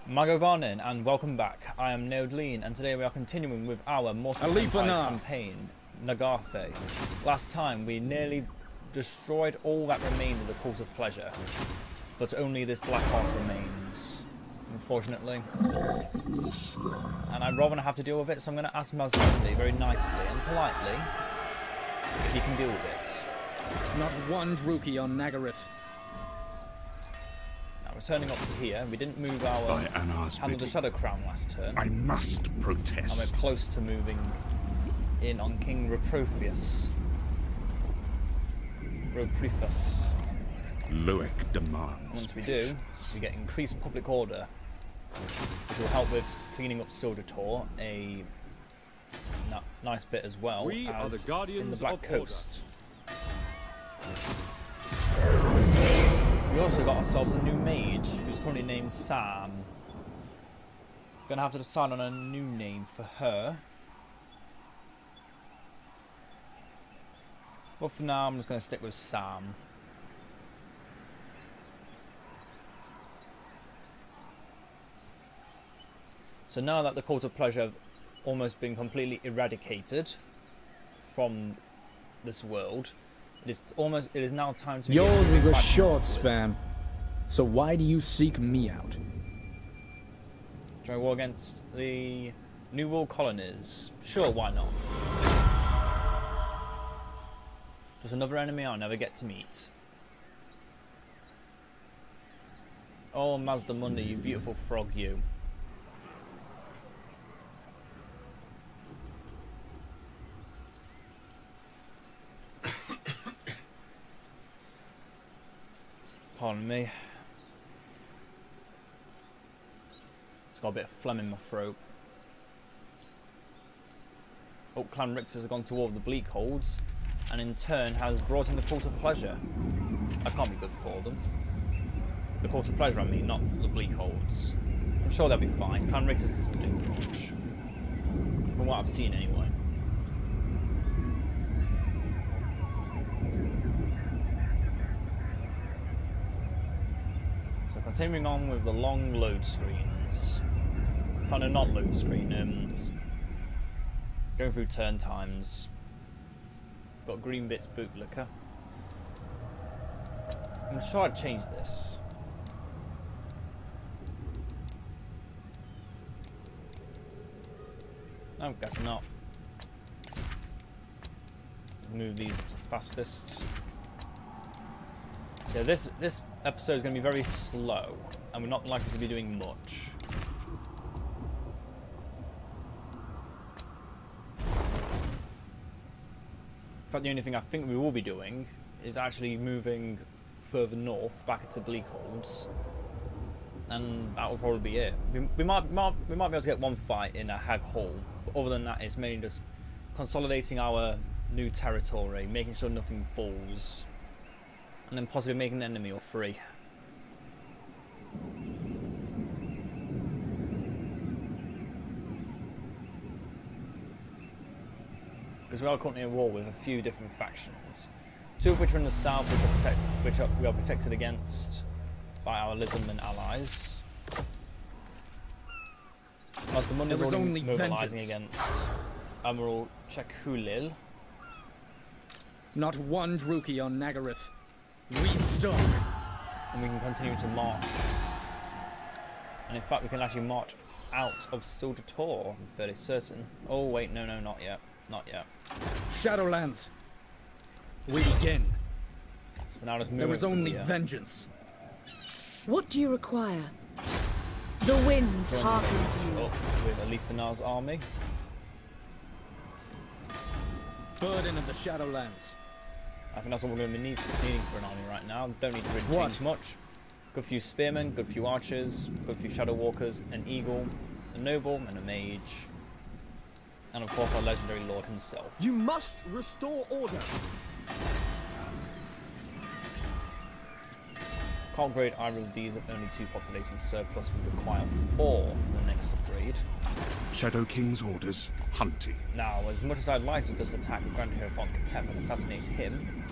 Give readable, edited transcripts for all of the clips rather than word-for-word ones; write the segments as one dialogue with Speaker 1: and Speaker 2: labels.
Speaker 1: Magovanin, and welcome back. I am Neodleen, and today we are continuing with our Mortal Empires campaign, Nagarythe. Last time we nearly destroyed all that remained of the Cult of Pleasure, but only this Black Ark remains, unfortunately. And I'd rather not have to deal with it, so I'm going to ask Mazmundi very nicely and politely if he can deal with it.
Speaker 2: Not one Druki on Nagarythe.
Speaker 1: Returning up to here, we didn't move our Hand of the Shadow Crown last turn.
Speaker 3: I must protest.
Speaker 1: And we're close to moving in on King Roprofius.
Speaker 3: Loic demands.
Speaker 1: Once we do, we get increased public order, which will help with cleaning up Sildator, a nice bit as well
Speaker 4: We
Speaker 1: as
Speaker 4: are the guardians
Speaker 1: in the Black
Speaker 4: of
Speaker 1: Coast. We also got ourselves a new mage, who's currently named Sam. Gonna have to decide on a new name for her. But for now, I'm just gonna stick with Sam. So now that the Cult of Pleasure have almost been completely eradicated from this world, it is now time to.
Speaker 2: Yours is a short span, so why do you seek me out?
Speaker 1: Try war against the New World colonies. Sure, why not? Just another enemy I'll never get to meet. Oh, Mazda Mundi, you beautiful frog, you. Pardon me. It's got a bit of phlegm in my throat. Oh, Clan Rixers has gone to war with the Bleak Holds, and in turn has brought in the Cult of Pleasure. That can't be good for them. The Cult of Pleasure, I mean, not the Bleak Holds. I'm sure they'll be fine. Clan Rixers doesn't do much. From what I've seen, anyway. Continuing on with the long load screens. Kind of not load screen, just going through turn times. Got Green Bits Bootlicker. I'm sure I'd change this. No, guess not. Move these to fastest. Yeah, this episode is going to be very slow, and we're not likely to be doing much. In fact, the only thing I think we will be doing is actually moving further north, back into Bleak Holds, and that will probably be it. We might be able to get one fight in a Hag Hall, but other than that, it's mainly just consolidating our new territory, making sure nothing falls. And then possibly making an enemy or three. Because we are currently at war with a few different factions. Two of which are in the south, which we are protected against by our Lisbon allies. Whilst the Mundi is only mobilising against Admiral Chekhulil.
Speaker 2: Not one Druki on Nagarythe. We stuck.
Speaker 1: And we can continue to march. And in fact, we can actually march out of Sildator, I'm fairly certain. Oh, wait, no, not yet. Not yet.
Speaker 2: Shadowlands. We begin.
Speaker 1: So now let's move.
Speaker 2: There is only vengeance.
Speaker 5: What do you require? The winds hearken to you.
Speaker 1: Up with Alithanar's army.
Speaker 2: Burden of the Shadowlands.
Speaker 1: I think that's what we're going to be needing for an army right now. Don't need to really change much. Good few spearmen, good few archers, good few shadow walkers, an eagle, a noble, and a mage. And of course our legendary lord himself.
Speaker 4: You must restore order.
Speaker 1: Can't upgrade either of these at only 2 population surplus. We require 4 for the next upgrade.
Speaker 3: Shadow King's orders, hunting.
Speaker 1: Now, as much as I'd like to just attack Grand Hierophant Katep and assassinate him,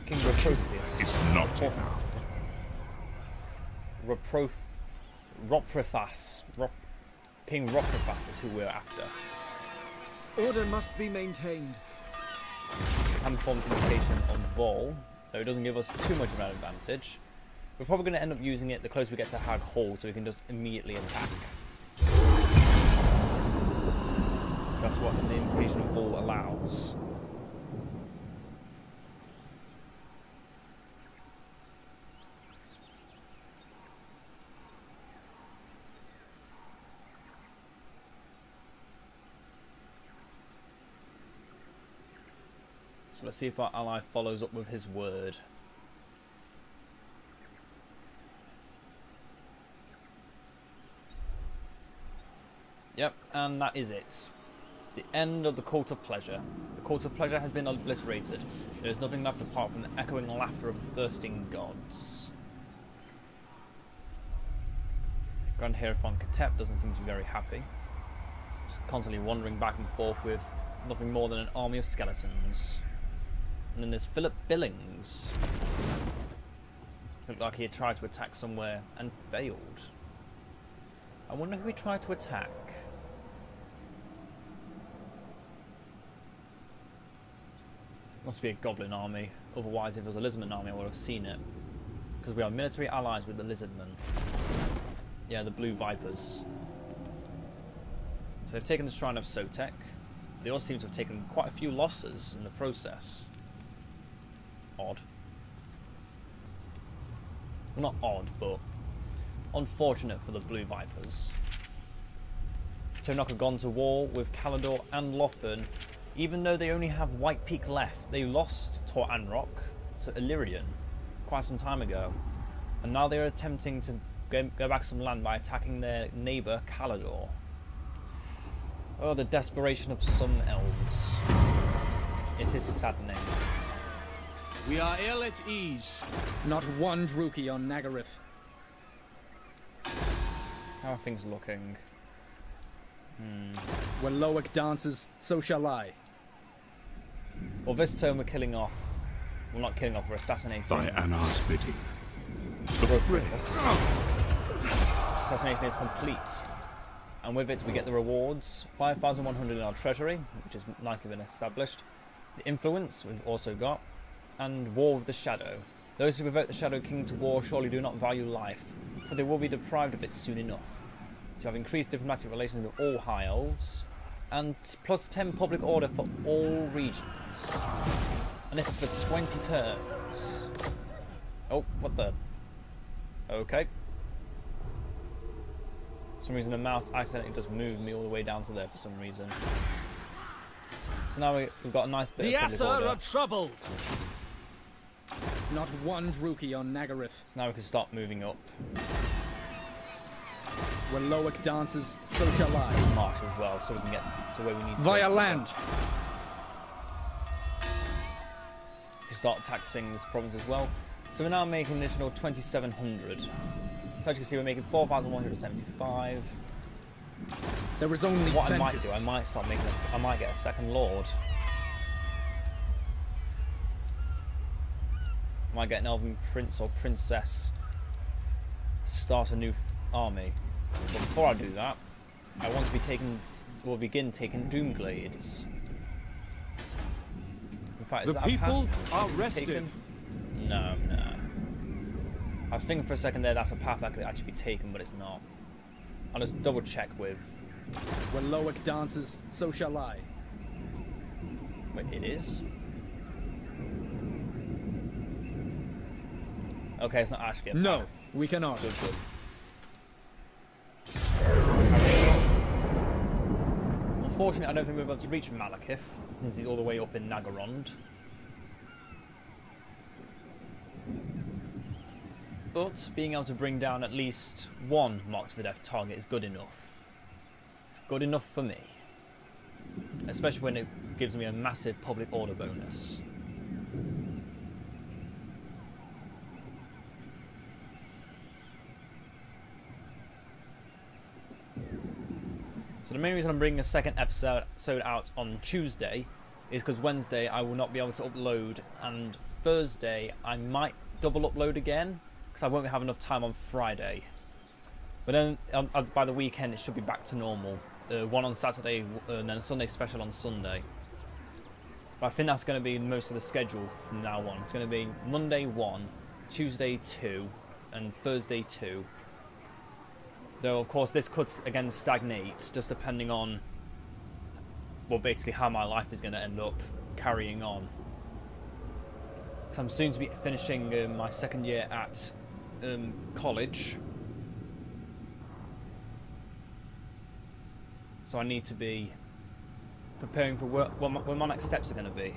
Speaker 1: King Roprofius
Speaker 3: is not enough.
Speaker 1: King Roprifas is who we're after.
Speaker 4: Order must be maintained.
Speaker 1: Can perform communication on Vol, though it doesn't give us too much of an advantage. We're probably going to end up using it the closer we get to Hag Hall, so we can just immediately attack. That's what the invasion of Vol allows. So let's see if our ally follows up with his word. Yep, and that is it. The end of the Court of Pleasure. The Court of Pleasure has been obliterated. There is nothing left apart from the echoing laughter of thirsting gods. Grand Hierophant Katep doesn't seem to be very happy. Just constantly wandering back and forth with nothing more than an army of skeletons. And then there's Philip Billings. Looked like he had tried to attack somewhere and failed. I wonder who he tried to attack. Must be a goblin army. Otherwise, if it was a lizardman army, I would have seen it. Because we are military allies with the lizardmen. Yeah, the blue vipers. So they've taken the Shrine of Sotek. They all seem to have taken quite a few losses in the process. Odd. Well, not odd, but unfortunate for the blue vipers. Tonok have gone to war with Calador and Lothern. Even though they only have White Peak left, they lost Tor Anrock to Illyrian quite some time ago. And now they're attempting to go back some land by attacking their neighbour Calador. Oh, the desperation of some elves. It is saddening.
Speaker 6: We are ill at ease.
Speaker 2: Not one Druki on Nagarythe.
Speaker 1: How are things looking?
Speaker 2: Where Loic dances, so shall I.
Speaker 1: Well, this turn we're killing off. Well, not killing off, we're assassinating.
Speaker 3: By Anar's bidding.
Speaker 1: Assassination is complete. And with it, we get the rewards. 5,100 in our treasury, which has nicely been established. The influence we've also got. And war with the shadow. Those who provoke the Shadow King to war surely do not value life, for they will be deprived of it soon enough. So have increased diplomatic relations with all high elves, and plus 10 public order for all regions. And this is for 20 turns. Oh, what the? Okay. For some reason the mouse accidentally just moved me all the way down to there for some reason. So now we've got a nice bit of public order.
Speaker 6: are troubled.
Speaker 2: Not one Druki on Nagarythe.
Speaker 1: So now we can start moving up.
Speaker 2: Where Loic dances, so shall I.
Speaker 1: March as well, so we can get to where we need to
Speaker 2: Via
Speaker 1: go.
Speaker 2: land.
Speaker 1: We start taxing this province as well. So we're now making an additional 2,700. So as you can see, we're making 4,175.
Speaker 2: There is only
Speaker 1: What
Speaker 2: vengeance.
Speaker 1: I might do, I might start making I might get a second lord. I might get an elven prince or princess to start a new army. But before I do that, I want to begin taking Doomglades. In fact, is
Speaker 6: The
Speaker 1: that a
Speaker 6: people
Speaker 1: path
Speaker 6: are
Speaker 1: taken?
Speaker 6: restive.
Speaker 1: No. I was thinking for a second there that's a path that could actually be taken, but it's not. I'll just double check with.
Speaker 2: Where Loic dances, so shall I.
Speaker 1: Wait, it is? Okay, it's not actually a path.
Speaker 2: No, we cannot.
Speaker 1: Good. Unfortunately, I don't think we're able to reach Malekith, since he's all the way up in Nagarythe. But being able to bring down at least one marked for death target is good enough. It's good enough for me. Especially when it gives me a massive public order bonus. So the main reason I'm bringing a second episode out on Tuesday is because Wednesday I will not be able to upload, and Thursday I might double upload again because I won't have enough time on Friday. But then by the weekend it should be back to normal. One on Saturday and then a Sunday special on Sunday. But I think that's going to be most of the schedule from now on. It's going to be Monday 1, Tuesday 2, and Thursday 2. Though of course this could again stagnate, just depending on, well, basically how my life is going to end up carrying on. Because I'm soon to be finishing my second year at college. So I need to be preparing for what my next steps are going to be.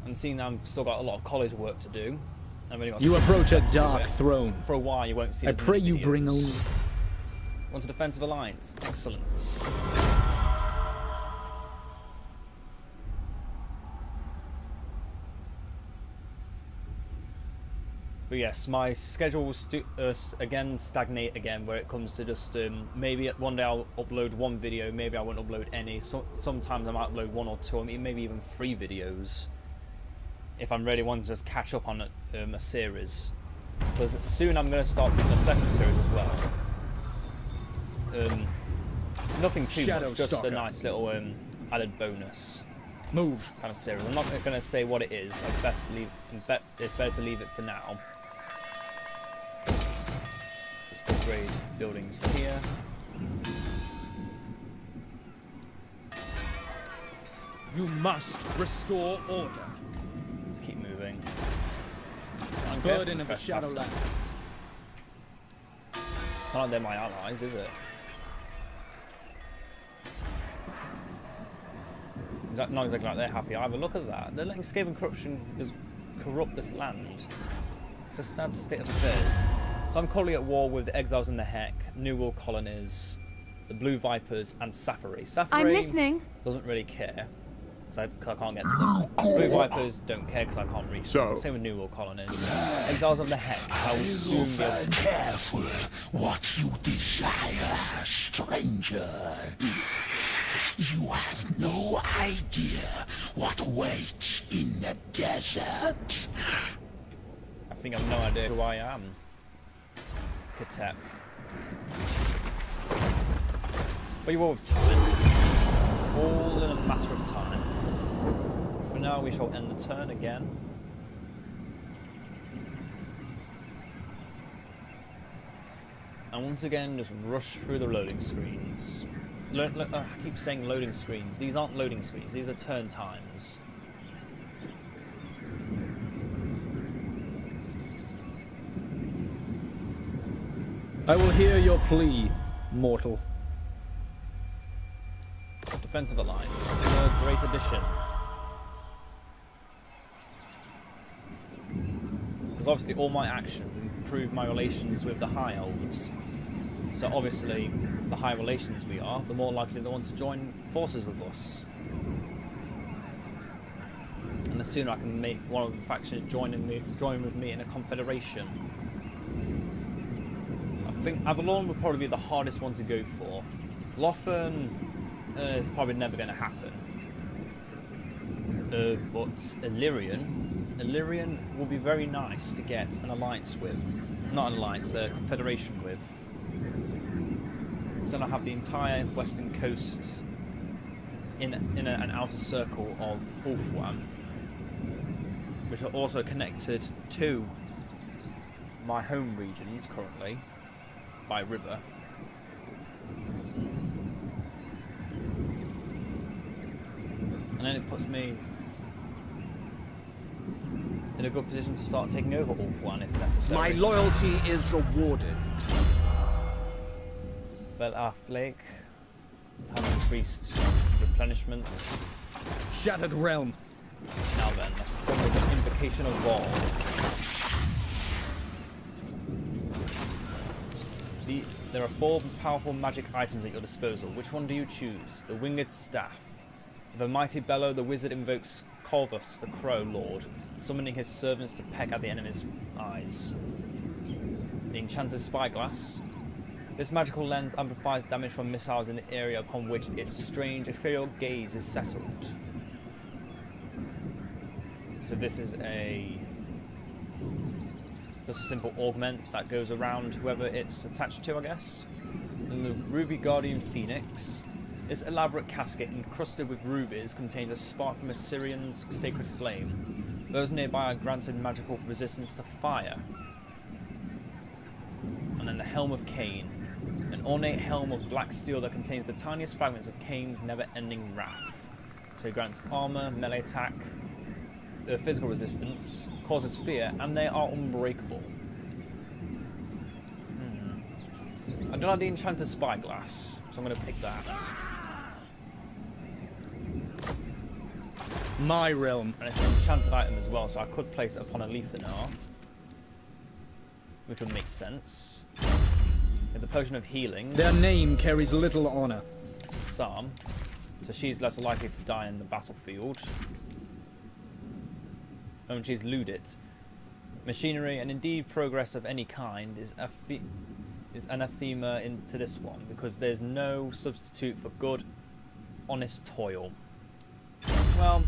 Speaker 1: And seeing that I've still got a lot of college work to do, I've only got
Speaker 2: You
Speaker 1: 6
Speaker 2: approach a
Speaker 1: months left to do
Speaker 2: dark
Speaker 1: it.
Speaker 2: throne.
Speaker 1: For a while you won't see
Speaker 2: I
Speaker 1: as
Speaker 2: pray
Speaker 1: many
Speaker 2: you bring
Speaker 1: videos.
Speaker 2: only...
Speaker 1: Want a defensive alliance? Excellent. But yes, my schedule will again stagnate again, where it comes to just maybe one day I'll upload one video, maybe I won't upload any. So, sometimes I might upload 1 or 2, maybe even 3 videos if I'm really wanting to just catch up on a series. Because soon I'm going to start the second series as well. Nothing too much, just a nice little added bonus.
Speaker 2: Move.
Speaker 1: Kind of series. I'm not going to say what it is. It's better to leave it for now. Just upgrade buildings here.
Speaker 2: You must restore order.
Speaker 1: Let's keep moving.
Speaker 2: Burden of the Shadowlands.
Speaker 1: Not like they're my allies, is it? Not exactly like they're happy either. Look at that. They're letting Skaven corruption just corrupt this land. It's a sad state of affairs. So I'm currently at war with the Exiles in the Heck, New World Colonies, the Blue Vipers, and Safari. Safari
Speaker 5: I'm listening.
Speaker 1: doesn't really care, because I can't get to them. Blue Vipers don't care because I can't reach them. Same with New World Colonies. Exiles of the Heck, I will soon be able to...
Speaker 7: Careful what you desire, stranger. You have no idea what waits in the desert.
Speaker 1: I think I've no idea who I am. Katep. But you will with time. All in a matter of time. For now, we shall end the turn again. And once again, just rush through the loading screens. I keep saying loading screens. These aren't loading screens. These are turn times.
Speaker 2: I will hear your plea, mortal.
Speaker 1: Defensive Alliance. The Great Edition. Because obviously all my actions improve my relations with the High Elves. So obviously, the higher relations we are, the more likely they want to join forces with us. And the sooner I can make one of the factions join with me in a confederation. I think Avalon would probably be the hardest one to go for. Lothern is probably never going to happen. But Illyrian will be very nice to get an alliance with. Not an alliance, a confederation with. So I have the entire western coasts in an outer circle of Ulthuan, which are also connected to my home regions currently by river. And then it puts me in a good position to start taking over Ulthuan if necessary.
Speaker 4: My loyalty is rewarded.
Speaker 1: Flake have increased replenishment.
Speaker 2: Shattered realm.
Speaker 1: Now then, let's perform the invocation of Vol. There are 4 powerful magic items at your disposal. Which one do you choose? The Winged Staff. With a mighty bellow, the wizard invokes Corvus, the Crow Lord, summoning his servants to peck at the enemy's eyes. The Enchanted Spyglass. This magical lens amplifies damage from missiles in the area upon which its strange ethereal gaze is settled. So this is just a simple augment that goes around whoever it's attached to, I guess. And the Ruby Guardian Phoenix. This elaborate casket encrusted with rubies contains a spark from Assyrian's sacred flame. Those nearby are granted magical resistance to fire. And then the Helm of Cain. An ornate helm of black steel that contains the tiniest fragments of Cain's never-ending wrath. So it grants armor, melee attack, physical resistance, causes fear, and they are unbreakable. I don't like the enchanted spyglass, so I'm going to pick that.
Speaker 2: My realm.
Speaker 1: And it's an enchanted item as well, so I could place it upon a Lethanar, which would make sense. With the potion of healing,
Speaker 2: Their name carries little honor.
Speaker 1: Psalm, so she's less likely to die in the battlefield. And she's looted. Machinery and indeed progress of any kind is anathema into this one because there's no substitute for good, honest toil. Well,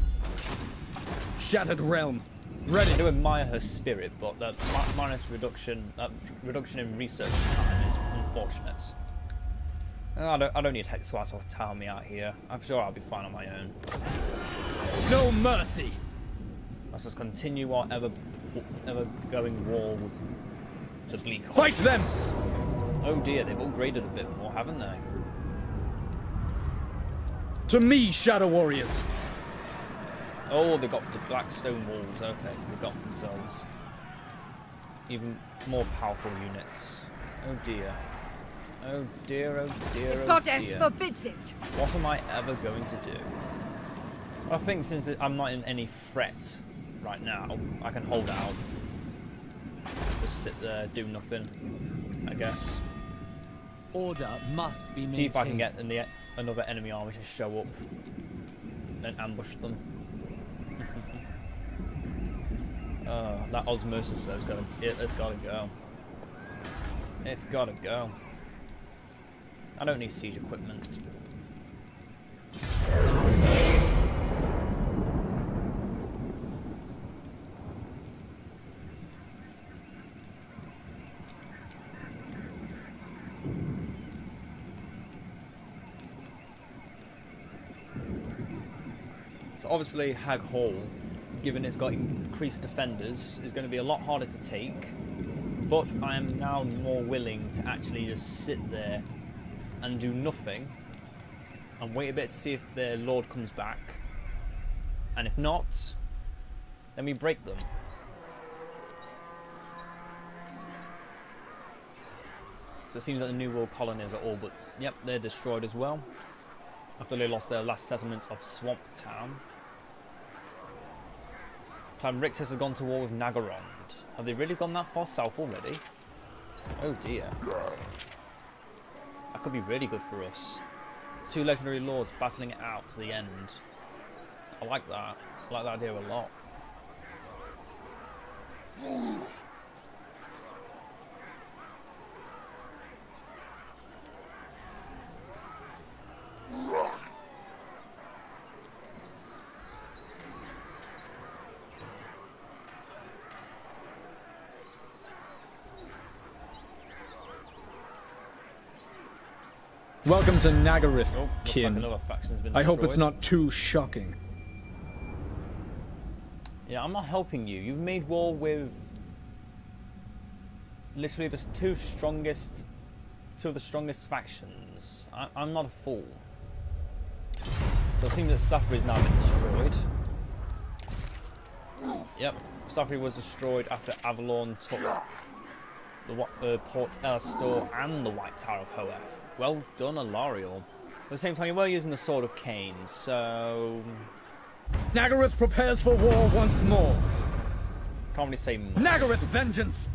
Speaker 2: Shattered realm. Ready.
Speaker 1: I do admire her spirit, but that minus reduction in research time is unfortunate. I don't need Hexwar to tell me out here. I'm sure I'll be fine on my own.
Speaker 2: No mercy.
Speaker 1: Let's just continue our ever-going war with the Bleak Hogs.
Speaker 2: Fight them.
Speaker 1: Oh dear, they've upgraded a bit more, haven't they?
Speaker 2: To me, Shadow Warriors.
Speaker 1: Oh, they got the black stone walls. Okay, so they got themselves even more powerful units. Oh dear. Oh dear, oh dear, oh
Speaker 5: Goddess
Speaker 1: dear.
Speaker 5: forbids it.
Speaker 1: What am I ever going to do? I think since I'm not in any threat right now, I can hold out. Just sit there, do nothing, I guess.
Speaker 4: Order must be maintained.
Speaker 1: See if I can get another enemy army to show up and ambush them. That osmosis though, it's gotta go. It's gotta go. I don't need siege equipment. So obviously Hag Hall, given it's got increased defenders, is going to be a lot harder to take. But I am now more willing to actually just sit there and do nothing and wait a bit to see if their lord comes back. And if not, then we break them. So it seems like the New World colonies are all but, yep, they're destroyed as well. After they lost their last settlement of Swamp Town. Clan Rictus have gone to war with Nagarythe. Have they really gone that far south already? Oh dear. That could be really good for us. 2 legendary lords battling it out to the end. I like that. I like that idea a lot.
Speaker 2: Welcome to Nagarythe,
Speaker 1: Oh, looks
Speaker 2: kin.
Speaker 1: like another faction's been
Speaker 2: I hope it's
Speaker 1: destroyed.
Speaker 2: not too shocking.
Speaker 1: Yeah, I'm not helping you. You've made war with literally just two of the strongest factions. I'm not a fool. So it seems that Safri has now been destroyed. Yep, Safri was destroyed after Avalon took the Port Elastor and the White Tower of Hoeth. Well done, Alariel. At the same time, you were using the Sword of Cain, so
Speaker 2: Nagarythe prepares for war once more.
Speaker 1: can't really say much.
Speaker 2: Nagarythe vengeance.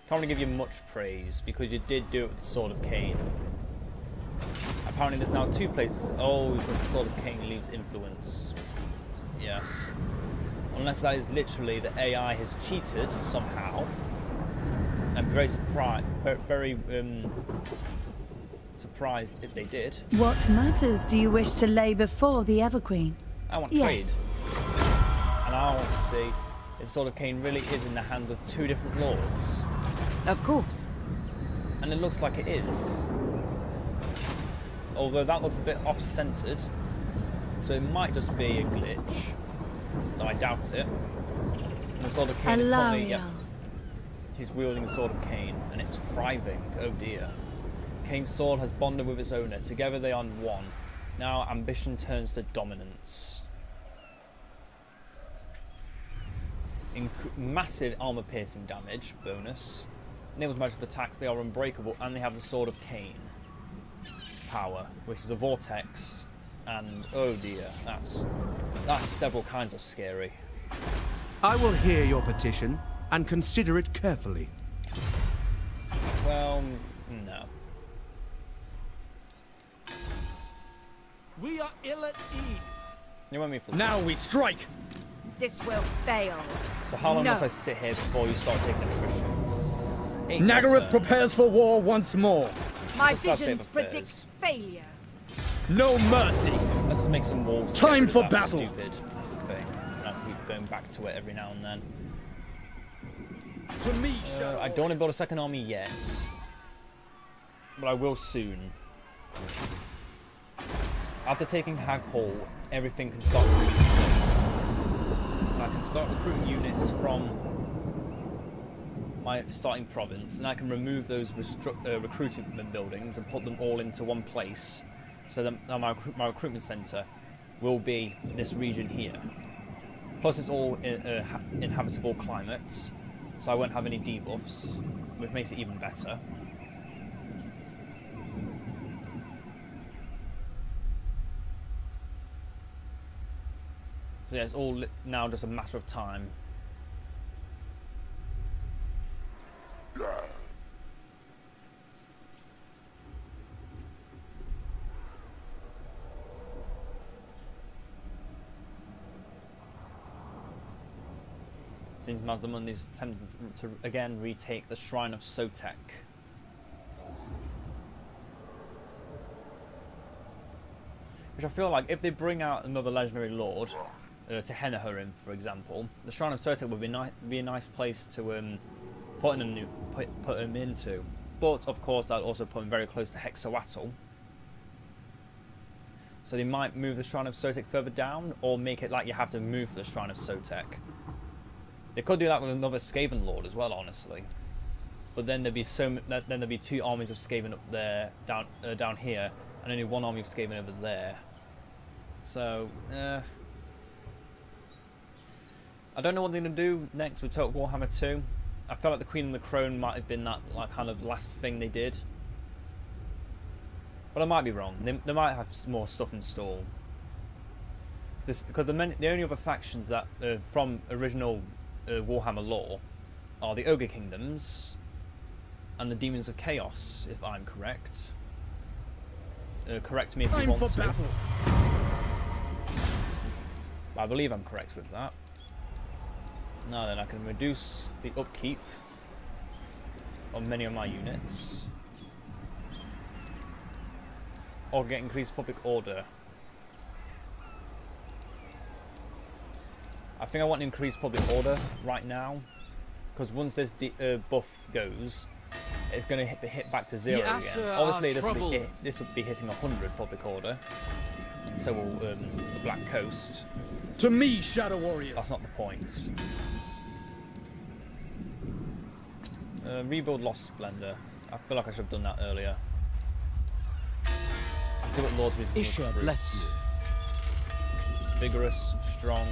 Speaker 1: Can't really give you much praise because you did do it with the Sword of Cain. Apparently there's now 2 places. Oh, because the Sword of Cain leaves influence. Yes. Unless that is literally the AI has cheated somehow. I'm very surprised, very surprised if they did.
Speaker 8: What matters do you wish to lay before the Everqueen?
Speaker 1: I want
Speaker 8: Yes.
Speaker 1: trade. And I want to see if Sword of Cain really is in the hands of two different lords.
Speaker 5: Of course.
Speaker 1: And it looks like it is. Although that looks a bit off-centered. So it might just be a glitch. Though I doubt it. And the Sword of Cain is probably...
Speaker 8: Alariel.
Speaker 1: Yep, he's wielding the Sword of Cain, and it's thriving. Oh dear. Cain's sword has bonded with its owner. Together they are one. Now ambition turns to dominance. Massive armor-piercing damage bonus. Enables magical attacks. They are unbreakable, and they have the Sword of Cain power, which is a vortex. And oh dear, that's several kinds of scary.
Speaker 9: I will hear your petition and consider it carefully.
Speaker 1: Well, no.
Speaker 4: We are ill at ease.
Speaker 1: You want me for
Speaker 2: Now we strike!
Speaker 5: This will fail.
Speaker 1: So how long
Speaker 5: No.
Speaker 1: must I sit here before you start taking attrition? 8
Speaker 2: Nagarythe
Speaker 1: turns.
Speaker 2: prepares for war once more.
Speaker 5: My
Speaker 1: Just that state
Speaker 5: visions
Speaker 1: of affairs.
Speaker 5: predict failure.
Speaker 2: No mercy!
Speaker 1: Let's just make some walls. to
Speaker 2: Time
Speaker 1: get rid of
Speaker 2: for
Speaker 1: that
Speaker 2: battle.
Speaker 1: Stupid thing. I have to keep going back to it every now and then.
Speaker 2: To me,
Speaker 1: I don't want to build a second army yet, but I will soon. After taking Hag Hall, everything can start moving into place. So I can start recruiting units from my starting province, and I can remove those recruitment buildings and put them all into one place. So that my recruitment centre will be this region here. Plus, it's all inhabitable climates, so I won't have any debuffs, which makes it even better. So yeah, it's all now just a matter of time. Seems Mazdamundi is attempting to again retake the Shrine of Sotek. Which I feel like if they bring out another legendary lord, to Henaharim, for example, the Shrine of Sotek would be a nice place to put him into. But of course, that would also put him very close to Hexawatl. So they might move the Shrine of Sotek further down, or make it like you have to move for the Shrine of Sotek. They could do that with another Skaven Lord as well, honestly. But then there'd be two armies of Skaven up there, down here, and only one army of Skaven over there. So, I don't know what they're gonna do next with Total Warhammer 2. I felt like the Queen and the Crone might have been that like kind of last thing they did. But I might be wrong. They might have more stuff in store. Because the only other factions that from original Warhammer lore are the Ogre Kingdoms and the Demons of Chaos, if I'm correct. Correct me if you want to.
Speaker 2: battle.
Speaker 1: I believe I'm correct with that. Now then, I can reduce the upkeep on many of my units, or get increased public order. I think I want increased public order right now, because once this buff goes, it's going to hit back to 0
Speaker 6: Yes,
Speaker 1: again. Obviously, this would be hitting 100 public order, and so will the Black Coast.
Speaker 2: To me, Shadow Warriors.
Speaker 1: That's not the point. Rebuild Lost Splendor. I feel like I should have done that earlier. Let's see what lords we've
Speaker 4: Isha bless you.
Speaker 1: Vigorous, strong,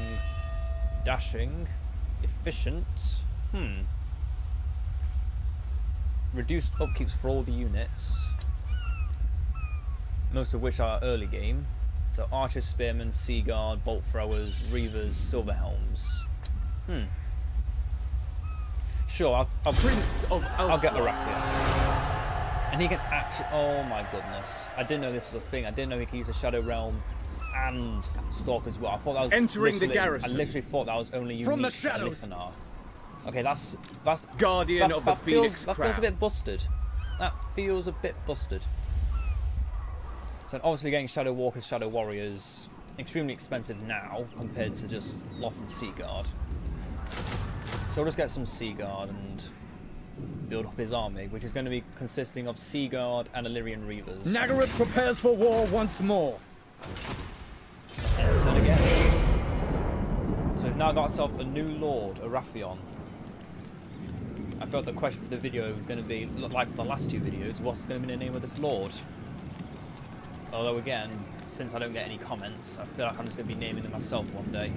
Speaker 1: dashing, efficient. Reduced upkeeps for all the units, most of which are early game. So archers, spearmen, sea guard, bolt throwers, reavers, silver helms. Sure, I'll get Arathia. And he can actually... Oh my goodness. I didn't know this was a thing. I didn't know he could use a Shadow Realm and Stalk as well. I thought that was...
Speaker 2: Entering the garrison.
Speaker 1: I literally thought that was only unique
Speaker 2: From the
Speaker 1: to
Speaker 2: shadows.
Speaker 1: Elithanar. Okay, that's
Speaker 2: Guardian of the Phoenix
Speaker 1: That feels a bit busted. That feels a bit busted. So obviously getting Shadow Walkers, Shadow Warriors, extremely expensive now compared to just Loth and Seaguard. So we'll just get some Seaguard and build up his army, which is going to be consisting of Seaguard and Illyrian Reavers.
Speaker 2: Nagarythe prepares for war once more.
Speaker 1: And turn again. So we've now got ourselves a new lord, a Wrathion. I felt the question for the video was going to be, like the last two videos, what's going to be the name of this lord? Although again, since I don't get any comments, I feel like I'm just going to be naming them myself one day.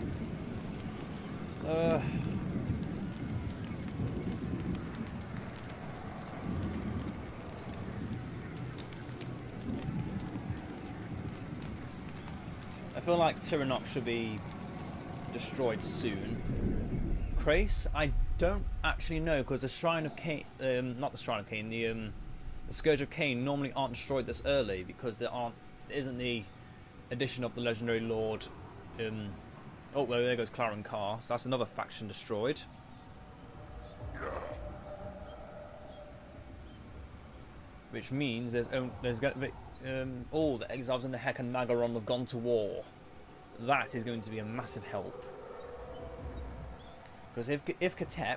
Speaker 1: I feel like Tiranoc should be destroyed soon. Krace, I don't actually know, because the Shrine of Cain, not the Shrine of Cain, the Scourge of Cain normally aren't destroyed this early because there isn't the addition of the Legendary Lord. Oh, well, there goes Claren Carr, so that's another faction destroyed. Which means there's going to be all the exiles in the Heck and Nagarythe have gone to war. That is going to be a massive help. Because if Katep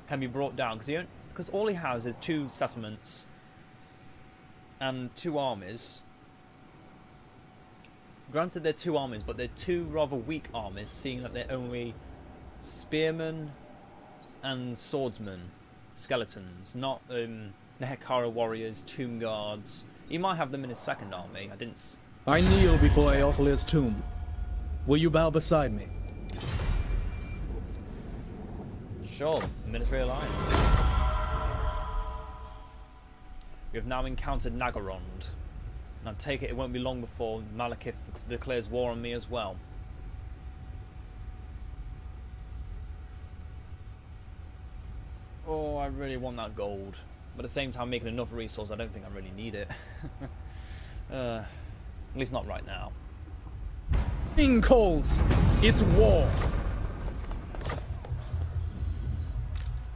Speaker 1: can be brought down, because all he has is 2 settlements and 2 armies. Granted, they're 2 armies, but they're 2 rather weak armies, seeing that they're only spearmen and swordsmen, skeletons, not Nehekara warriors, tomb guards. He might have them in his second army.
Speaker 2: I kneel before Eothilir's tomb. Will you bow beside me?
Speaker 1: Sure, military alliance. We have now encountered Nagarythe, and I take it won't be long before Malekith declares war on me as well. Oh, I really want that gold, but at the same time making enough resource, I don't think I really need it. At least not right now.
Speaker 2: King calls. It's war.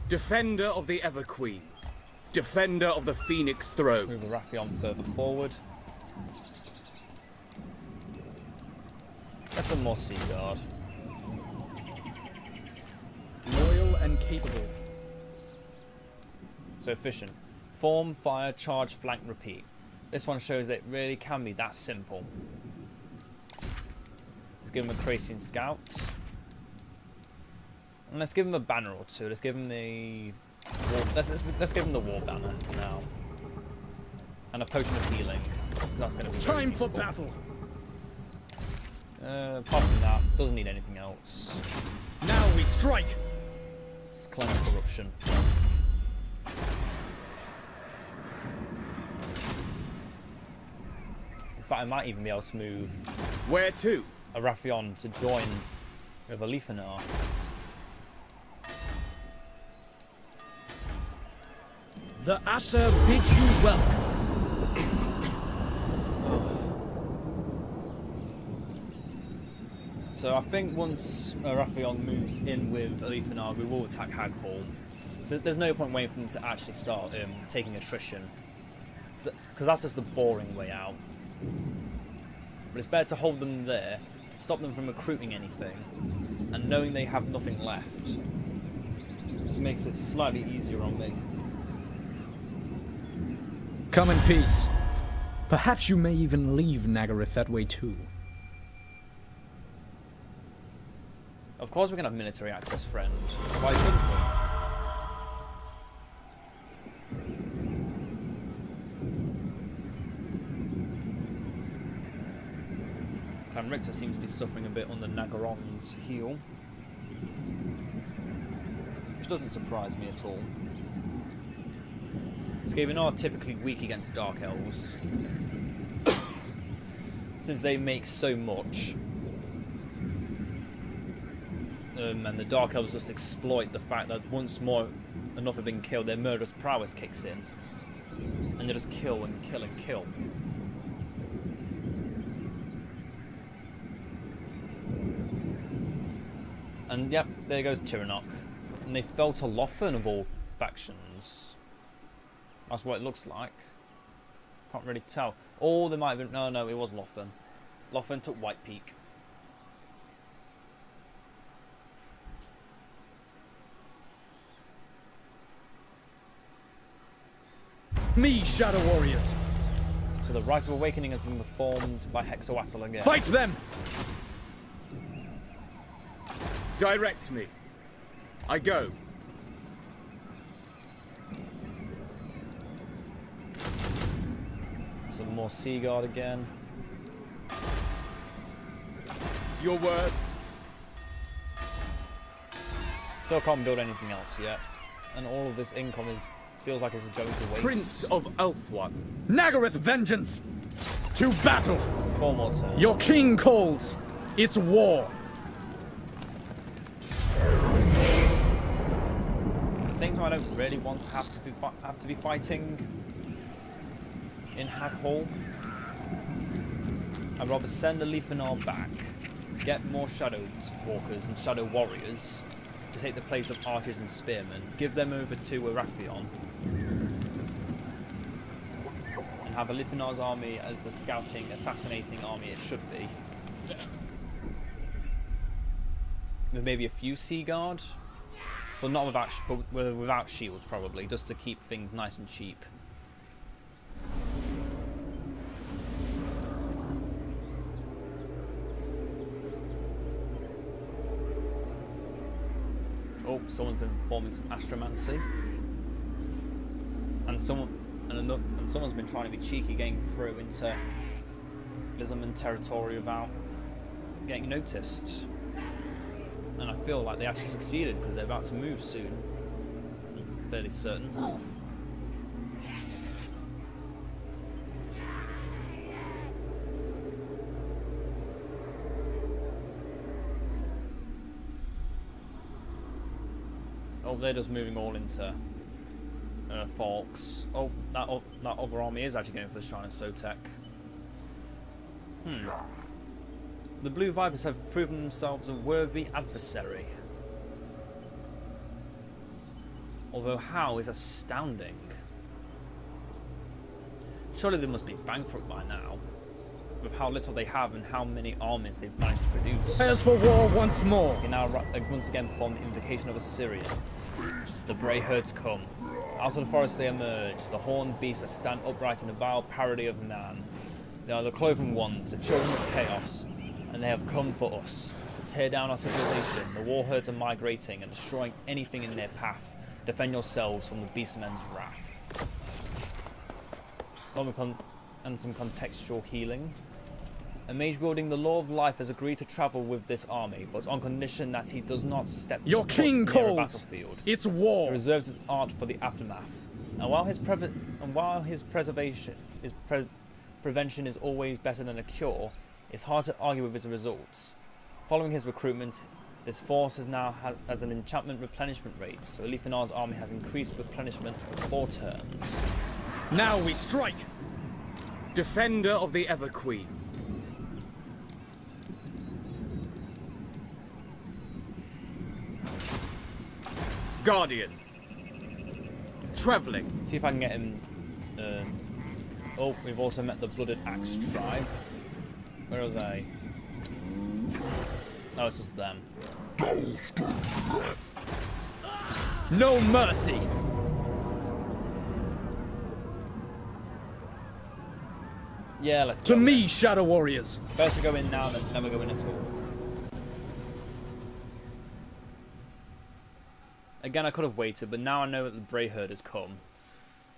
Speaker 9: Defender of the Everqueen. Defender of the Phoenix Throne.
Speaker 1: Move the Wrathion further forward. Get some more Seaguard.
Speaker 2: Loyal and capable.
Speaker 1: So efficient. Form, fire, charge, flank, repeat. This one shows that it really can be that simple. Let's give him a Thracian Scout. And let's give him a banner or 2. Let's give him the let's give him the war banner now. And a potion of healing. That's going to be
Speaker 2: time for battle.
Speaker 1: Apart from that, doesn't need anything else.
Speaker 2: Now we strike.
Speaker 1: Let's cleanse corruption. In fact, I might even be able to move
Speaker 9: Where to?
Speaker 1: a Wrathion to join with a Leafanar.
Speaker 2: The Asher bids you welcome.
Speaker 1: So I think once Wrathion moves in with a Leafanar, we will attack Haghall. So there's no point waiting for them to actually start taking attrition, because that's just the boring way out. But it's better to hold them there, stop them from recruiting anything, and knowing they have nothing left, which makes it slightly easier on me.
Speaker 2: Come in peace. Perhaps you may even leave Nagarythe that way too.
Speaker 1: Of course we can have military access, friend. Why shouldn't we? Clan Richter seems to be suffering a bit on the Nagarythe's heel, which doesn't surprise me at all. Skaven are typically weak against Dark Elves, since they make so much. And the Dark Elves just exploit the fact that once more enough have been killed, their murderous prowess kicks in. And they just kill and kill and kill. And yep, there goes Tiranoc. And they fell to Lothan of all factions. That's what it looks like. Can't really tell. Or they might have been... No, it was Lothern. Lothern took White Peak.
Speaker 2: Me, Shadow Warriors!
Speaker 1: So the Rite of Awakening has been performed by Hexawatl again.
Speaker 2: Fight them!
Speaker 10: Direct me. I go.
Speaker 1: Some more Seaguard again.
Speaker 10: Your word.
Speaker 1: Still can't build anything else yet. And all of this income feels like it's going to waste.
Speaker 10: Prince of Ulthuan.
Speaker 2: Nagarythe vengeance! To battle!
Speaker 1: 4 more turns.
Speaker 2: Your king calls! It's war!
Speaker 1: At the same time, I don't really want to have to be fighting in Hag Hall. I'd rather send a Leafanar back, get more Shadow Walkers and Shadow Warriors to take the place of archers and spearmen, give them over to Arathion, and have a Leafanar's army as the scouting, assassinating army it should be. With maybe a few Seaguard, but not without shields probably, just to keep things nice and cheap. Oh, someone's been performing some astromancy, and someone's been trying to be cheeky, getting through into Lizardman territory without getting noticed. And I feel like they actually succeeded because they're about to move soon. I'm fairly certain. Oh, they're just moving all into Falks. Oh, that other army is actually going for the Shrine of Sotek. The Blue Vipers have proven themselves a worthy adversary. Although how is astounding. Surely they must be bankrupt by now, with how little they have and how many armies they've managed to produce.
Speaker 2: As for war once more!
Speaker 1: They now once again form the invocation of Assyria. The Grey Herds come. Out of the forest they emerge, the horned beasts that stand upright in a vile parody of man. They are the Cloven Ones, the children of chaos, and they have come for us, to tear down our civilization. The war herds are migrating and destroying anything in their path. Defend yourselves from the beastmen's wrath. And some contextual healing. A mage wielding the Law of Life has agreed to travel with this army, but on condition that he does not step
Speaker 2: Your
Speaker 1: foot
Speaker 2: king
Speaker 1: near a
Speaker 2: calls!
Speaker 1: battlefield.
Speaker 2: It's
Speaker 1: He
Speaker 2: war!
Speaker 1: reserves his art for the aftermath. And while his prevention is always better than a cure, it's hard to argue with his results. Following his recruitment, this force has an enchantment replenishment rate, so Leafanar's army has increased replenishment for 4 turns.
Speaker 2: Now we strike!
Speaker 10: Defender of the Everqueen. Guardian. Travelling.
Speaker 1: See if I can get him. Oh, we've also met the Blooded Axe tribe. Where are they? Oh, it's just them.
Speaker 2: No mercy!
Speaker 1: Yeah, let's go.
Speaker 2: To me, Shadow Warriors!
Speaker 1: Better to go in now than never go in at all. Again, I could have waited, but now I know that the Grey Herd has come.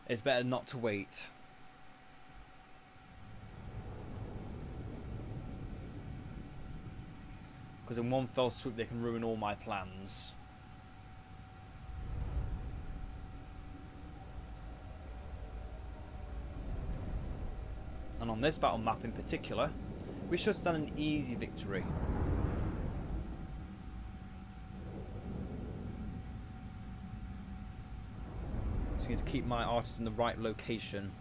Speaker 1: It's better not to wait. Because in one fell swoop they can ruin all my plans. And on this battle map in particular, we should stand an easy victory. Just need to keep my artist in the right location,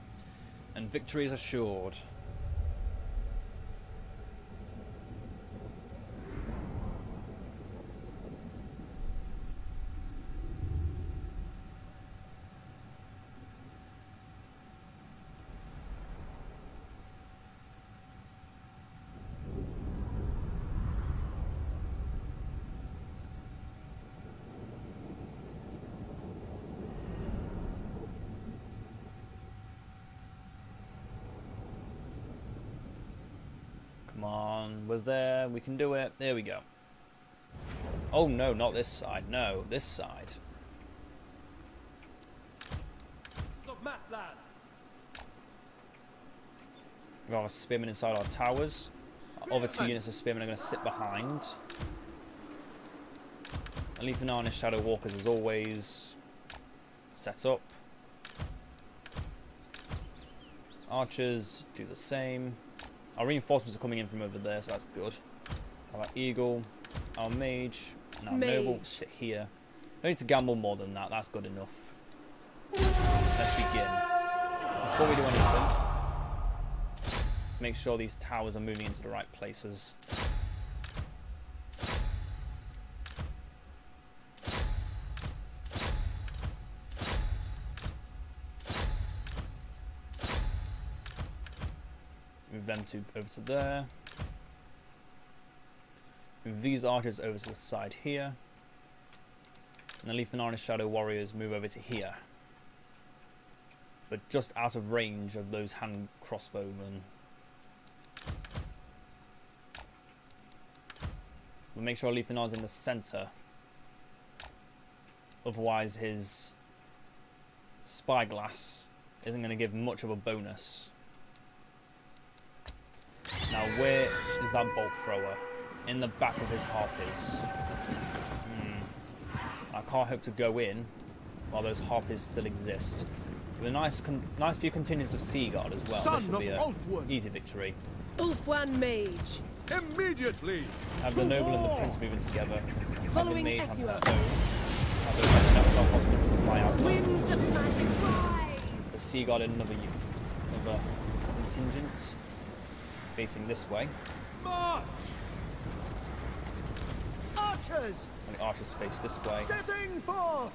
Speaker 1: and victory is assured. down. We're there. We can do it. There we go. Oh no, not this side. No, this side. We have a spearman inside our towers. Our other 2 units of spearmen are going to sit behind. And leaving on his shadow walkers as always. Set up. Archers do the same. Our reinforcements are coming in from over there, so that's good. Our eagle, our mage, and our noble sit here. Don't need to gamble more than that. That's good enough. Let's begin. Before we do anything, let's make sure these towers are moving into the right places. Move them over to there. Move these archers over to the side here. And the Leaf and Arnish Shadow Warriors move over to here. But just out of range of those hand crossbowmen. We'll make sure Leaf and Ar's in the centre. Otherwise his spyglass isn't going to give much of a bonus. Now where is that bolt thrower? In the back of his harpies. I can't hope to go in while those harpies still exist. With a nice few contingents of Sea Guard as well. This will be an easy victory.
Speaker 5: Ulfwan Mage.
Speaker 9: Immediately!
Speaker 1: Have the noble and the prince moving together.
Speaker 5: Following Ethua.
Speaker 1: Winds
Speaker 5: of magic rise.
Speaker 1: The Sea Guard in another contingent. Facing this way.
Speaker 4: March! Archers!
Speaker 1: And the archers face this way.
Speaker 4: Setting forth!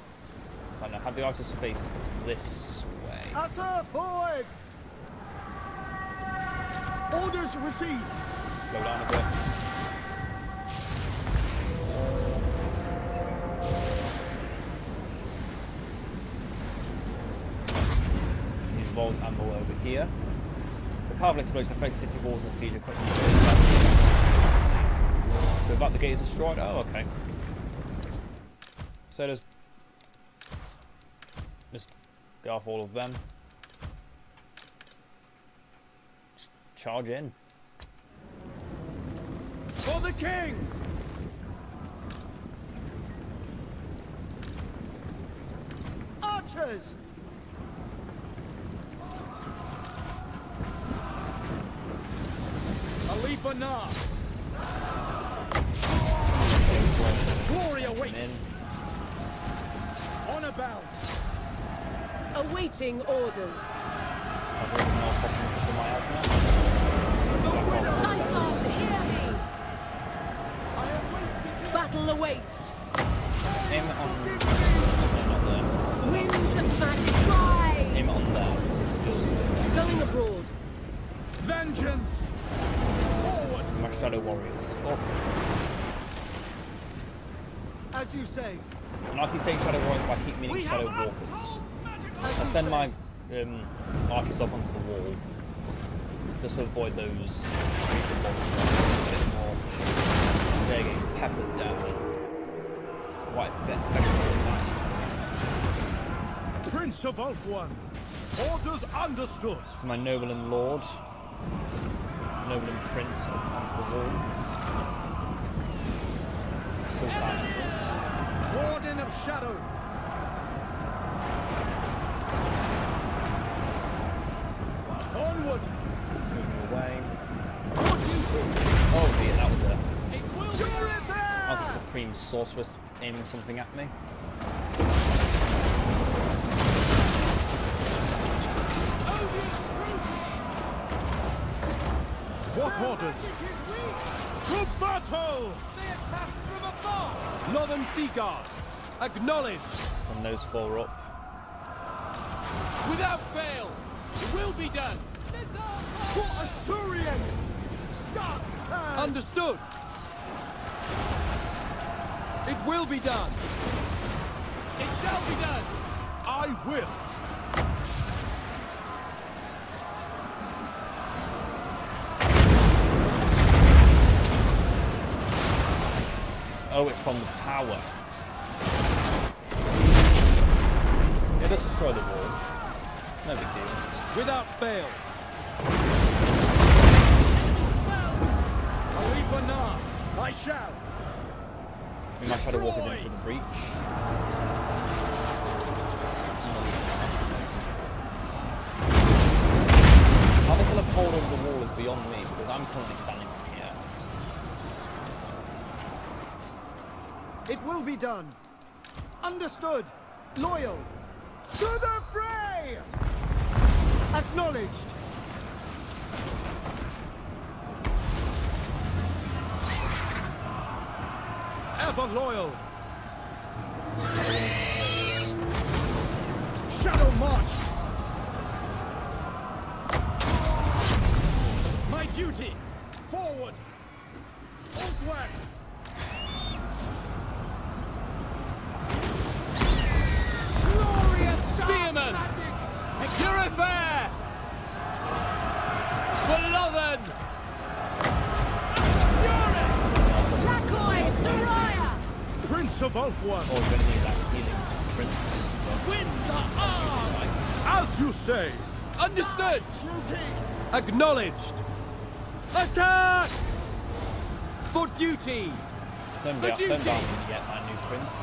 Speaker 1: I know, have the archers face this way.
Speaker 4: Assa forward! Orders received!
Speaker 1: Slow down a bit. Use Vol's Anvil over here. The powerful explosion affects city walls and siege equipment. So about the gate is destroyed. Oh, okay. So just go off all of them. Just charge in.
Speaker 4: For the king! Archers! Alifa Na! Glory awaits! On about!
Speaker 5: Awaiting orders. Cyclone, hear me! Battle awaits!
Speaker 1: Aim it on... not there.
Speaker 5: Winds of magic rise!
Speaker 1: Aim it on there.
Speaker 5: Going abroad.
Speaker 4: Vengeance! Forward!
Speaker 1: My shadow warriors. Oh.
Speaker 4: As you say.
Speaker 1: And I keep saying shadow warriors, but I keep meaning shadow walkers. I send my archers up onto the wall just to avoid those creature monsters a bit more. They're getting peppered down quite effectively.
Speaker 4: Prince of Ulfwan, orders understood.
Speaker 1: So my noble and lord, noble and prince onto the wall. Sultan is.
Speaker 4: Warden of Shadow. Onward!
Speaker 1: Moving away. Oh dear, that was a supreme sorceress aiming something at me.
Speaker 4: What orders? To battle! They attack from afar!
Speaker 9: Northern Sea Guard, acknowledge!
Speaker 1: And those four up.
Speaker 6: Without fail! It will be done!
Speaker 4: For Assyrian!
Speaker 9: Understood! It will be done!
Speaker 6: It shall be done!
Speaker 4: I will!
Speaker 1: Oh, it's from the tower. It does destroy the wall. No big deal.
Speaker 4: Without fail. I shall.
Speaker 1: We might try to walk us in for the breach. How this will uphold over the wall is beyond me because I'm currently standing on here.
Speaker 4: It will be done. Understood. Loyal. To the fray! Acknowledged. Ever loyal. Shadow march. My duty. Forward. Outward. Glorious
Speaker 6: Spearman! Nagarythe! Beloved!
Speaker 5: Lakoi, Soraya!
Speaker 4: Prince of Ulthuan.
Speaker 1: Oh, we're going to need that healing prince.
Speaker 4: Win the arm! As you say.
Speaker 6: Understood!
Speaker 4: Acknowledged. Attack! For duty.
Speaker 1: Don't
Speaker 6: For
Speaker 1: be
Speaker 6: duty!
Speaker 1: don't bound me yet, my new prince.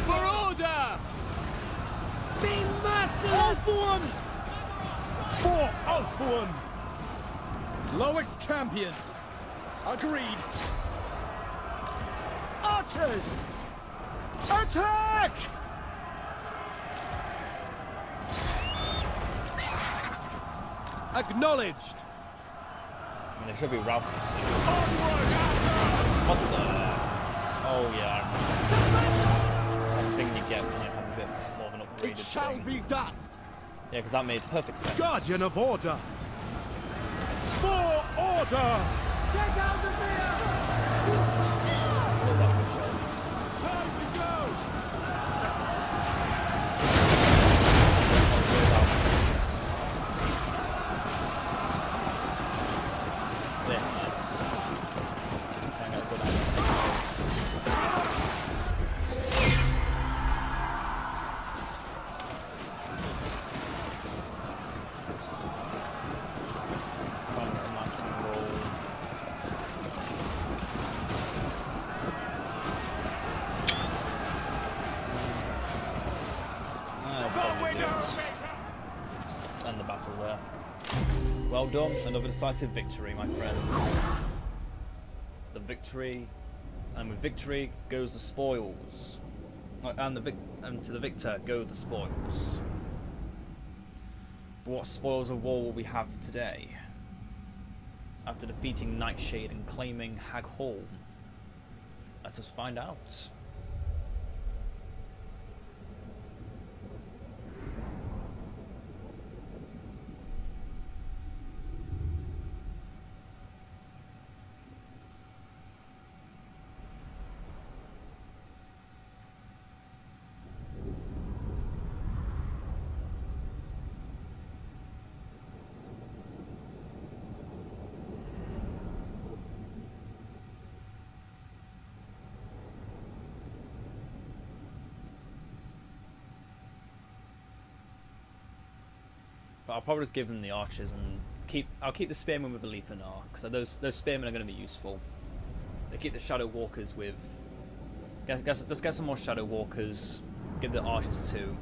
Speaker 6: For order!
Speaker 4: Be merciless! Ulthuan! For Ulthuan! Lowest champion. Agreed. Archers! Attack! Acknowledged.
Speaker 1: I mean, they should be routed soon.
Speaker 4: Onward, Asa!
Speaker 1: What the? Oh yeah, I remember. That thing you get when you have a bit more of an upgraded
Speaker 4: It shall
Speaker 1: thing.
Speaker 4: be done.
Speaker 1: Yeah, because that made perfect sense.
Speaker 4: Guardian of order. For order. Get out of here!
Speaker 1: Well, that was well.
Speaker 4: Time to go.
Speaker 1: Yeah, nice. I'm gonna go down there. Nice and roll. End the battle there. Well done, another decisive victory, my friends. The victory, and with victory goes the spoils, and to the victor go the spoils. But what spoils of war will we have today? After defeating Nightshade and claiming Hag Hall, let us find out. But I'll probably just give them the archers and I'll keep the spearmen with the Leithanar, because those spearmen are going to be useful. They keep the shadow walkers with. Let's get some more shadow walkers. Give the archers to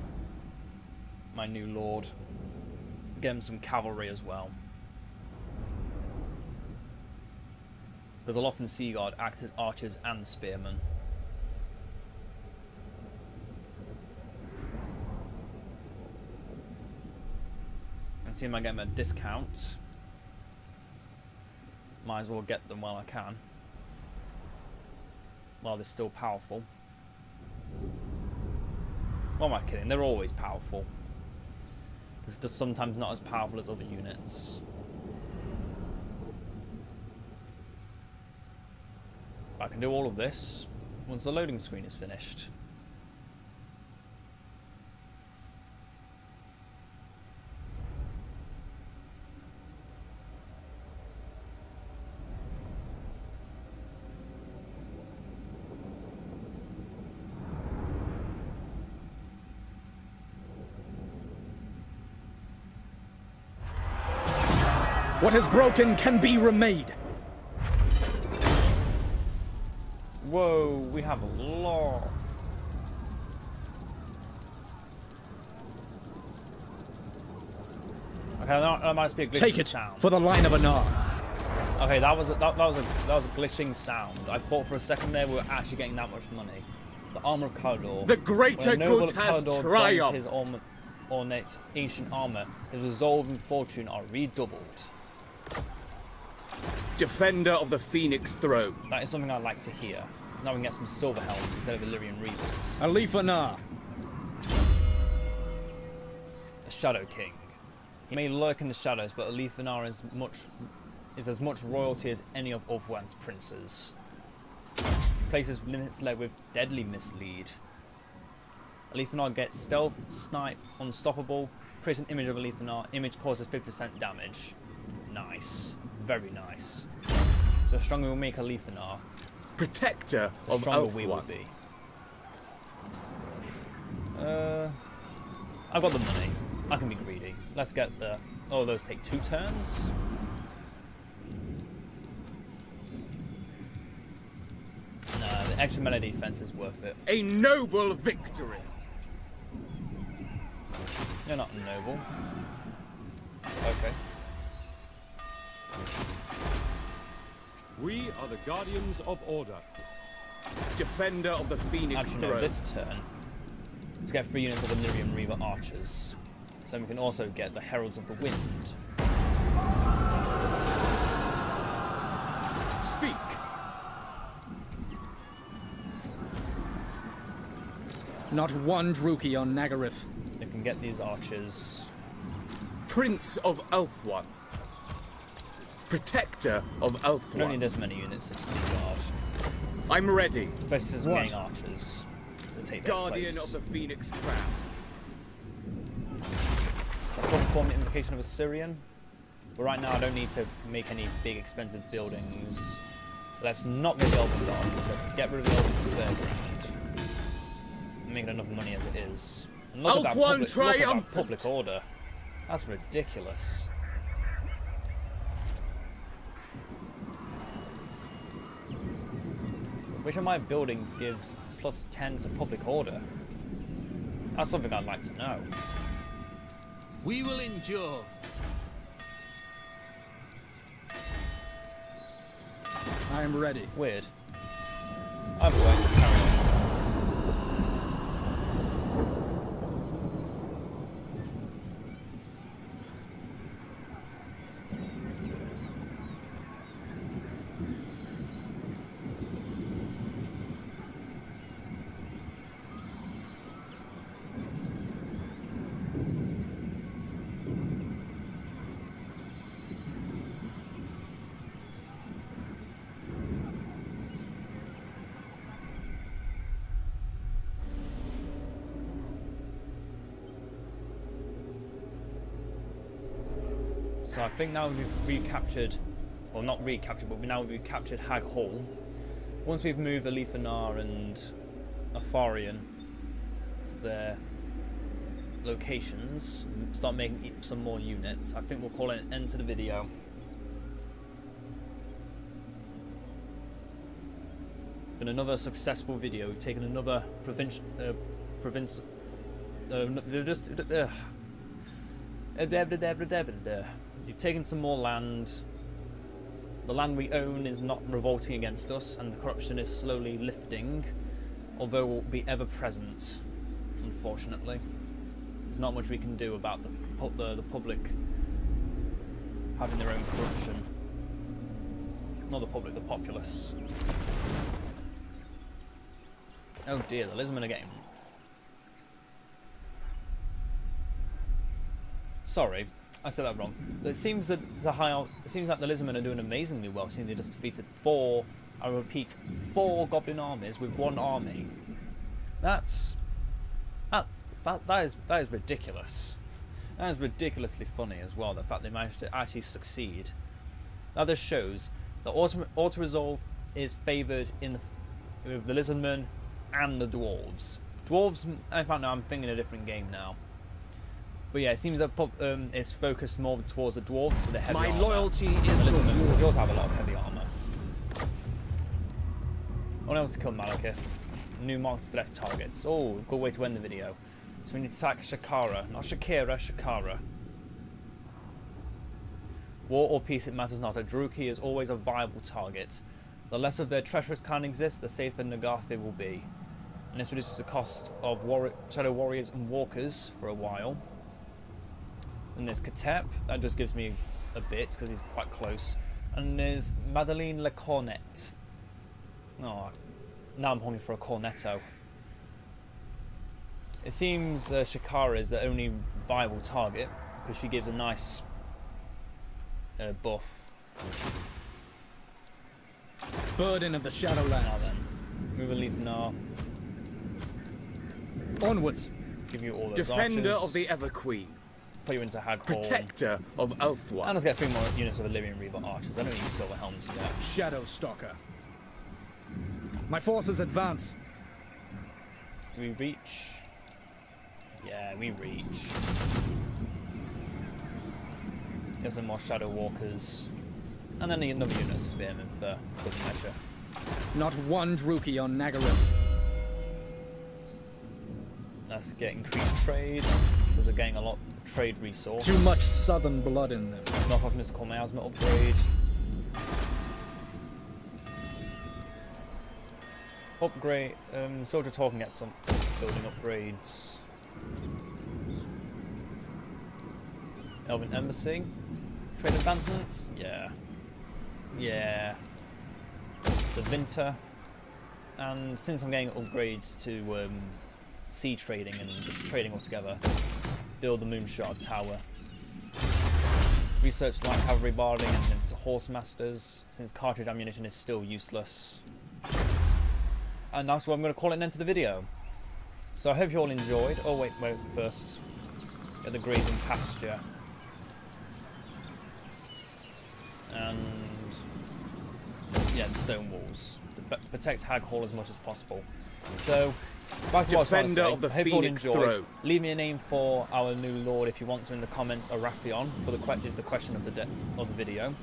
Speaker 1: my new lord. Get him some cavalry as well. Because Olof and Seaguard act as archers and spearmen. And see if I get them a discount. Might as well get them while I can. While they're still powerful. What am I kidding? They're always powerful. It's just sometimes not as powerful as other units. I can do all of this once the loading screen is finished.
Speaker 2: What is broken can be remade.
Speaker 1: Whoa, we have a lot. Okay, that must be a glitching
Speaker 2: Take it
Speaker 1: sound.
Speaker 2: for the line of Anar.
Speaker 1: Okay, that was a glitching sound. I thought for a second there we were actually getting that much money. The armor of Kalador.
Speaker 10: The greater
Speaker 1: When a noble
Speaker 10: good
Speaker 1: of
Speaker 10: has
Speaker 1: Kalador
Speaker 10: triumphed.
Speaker 1: dons his ornate ancient armor, his resolve and fortune are redoubled.
Speaker 10: Defender of the Phoenix Throne.
Speaker 1: That is something I'd like to hear. Because now we can get some silver helms instead of Illyrian Reavers.
Speaker 2: Alif Anar.
Speaker 1: A Shadow King. He may lurk in the shadows, but Alif Anar is as much royalty as any of Ulthuan's princes. Places limits led with deadly mislead. Alif Anar gets stealth, snipe, unstoppable. Creates an image of Alif Anar. Image causes 50% damage. Nice. Very nice. So the stronger we make Alif Anar,
Speaker 10: Protector
Speaker 1: the
Speaker 10: of
Speaker 1: stronger we will
Speaker 10: Ulthuan.
Speaker 1: be. I've got the money. I can be greedy. Let's get the... Oh, those take 2 turns? Nah, the extra melee defense is worth it.
Speaker 10: A noble victory.
Speaker 1: You're not noble. Okay.
Speaker 6: We are the Guardians of Order.
Speaker 10: Defender of the Phoenix
Speaker 1: Actually, no,
Speaker 10: Throne.
Speaker 1: this turn, let's get 3 units of Illyrian Reaver archers. So we can also get the Heralds of the Wind.
Speaker 10: Speak.
Speaker 2: Not one Druki on Nagarythe.
Speaker 1: We can get these archers.
Speaker 10: Prince of Ulthuan. Protector of
Speaker 1: We don't need
Speaker 10: Ulthuan.
Speaker 1: as many units of Sea Guard.
Speaker 10: I'm ready.
Speaker 1: Especially since we're getting archers to take their
Speaker 10: Guardian
Speaker 1: place.
Speaker 10: of the Phoenix Crown.
Speaker 1: Form the invocation of Assyrian. But right now I don't need to make any big expensive buildings. Let's not get the Elven Guard. Let's get rid of the Elven Fairground. I'm making enough money as it is. And look at that public order. That's ridiculous. Which of my buildings gives plus 10 to public order? That's something I'd like to know.
Speaker 6: We will endure.
Speaker 2: I am ready.
Speaker 1: Weird. Either way, carry on. So I think now we've recaptured, well not recaptured, but now we've captured Hag Hall. Once we've moved Alif Anar and Atharion to their locations, start making some more units, I think we'll call it an end to the video. Been another successful video. We've taken another You've taken some more land. The land we own is not revolting against us, and the corruption is slowly lifting, although it will be ever present, unfortunately. There's not much we can do about the public having their own corruption. Not the public, the populace. Oh dear, the Lizmen are getting... Sorry, I said that wrong. It seems that the Lizmen are doing amazingly well, seeing they just defeated 4, I repeat, 4 goblin armies with 1 army. That is ridiculous. That is ridiculously funny as well, the fact they managed to actually succeed. Now this shows that auto-resolve is favoured with the Lizardmen and the Dwarves. Dwarves, in fact no, I'm thinking a different game now. But yeah, it seems that it's focused more towards the dwarves, so the heavy
Speaker 9: My
Speaker 1: armor.
Speaker 9: loyalty
Speaker 1: And
Speaker 9: is
Speaker 1: listen, the
Speaker 9: rewarded.
Speaker 1: dwarves have a lot of heavy armor. Unable to kill Nagarythe. New marked for left targets. Oh, good way to end the video. So we need to attack Shakara. Not Shakira, Shakara. War or peace, it matters not. A Druki is always a viable target. The less of their treacherous kind exists, the safer Nagarythe will be. And this reduces the cost of shadow warriors and walkers for a while. And there's Katep. That just gives me a bit because he's quite close. And there's Madeleine Le Cornet. Oh, now I'm hungry for a cornetto. It seems Shakara is the only viable target because she gives a nice buff.
Speaker 2: Burden of the
Speaker 1: Now
Speaker 2: Shadowlands.
Speaker 1: then, move a leaf now.
Speaker 2: Onwards.
Speaker 1: Give you all those
Speaker 10: Defender
Speaker 1: archers.
Speaker 10: of the Ever Queen.
Speaker 1: Put you into Hag Hall.
Speaker 10: Protector of
Speaker 1: And
Speaker 10: Ulthuan.
Speaker 1: let's get 3 more units of Illyrian Reaver archers. I don't need silver helms yet.
Speaker 2: Shadow Stalker. My forces advance.
Speaker 1: Do we reach? Yeah, we reach. Get some more Shadow Walkers. And then another unit of Spearmen for good measure.
Speaker 2: Not one Druki on Nagarythe.
Speaker 1: Let's get increased trade, because we're getting a lot of trade resource.
Speaker 2: Too much southern blood in them.
Speaker 1: Knock off mystical miasma upgrade. Upgrade, Soldier Talk can get some building upgrades. Elven Embassy. Trade advancements? Yeah. Yeah. The Winter. And since I'm getting upgrades to sea trading and just trading altogether, build the Moonshard Tower. Research light cavalry barding and into horse masters, since cartridge ammunition is still useless. And that's what I'm going to call it an end to the video. So I hope you all enjoyed. Oh wait, first. Get the grazing pasture. And yeah, the stone walls. Protect Hag Hall as much as possible. So, back to what I was trying to
Speaker 10: Defender
Speaker 1: say.
Speaker 10: of the
Speaker 1: I hope you all
Speaker 10: Phoenix
Speaker 1: enjoyed.
Speaker 10: Throne.
Speaker 1: Leave me a name for our new lord if you want to in the comments. Arathion for is the question of the video.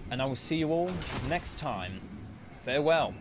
Speaker 1: And I will see you all next time. Farewell.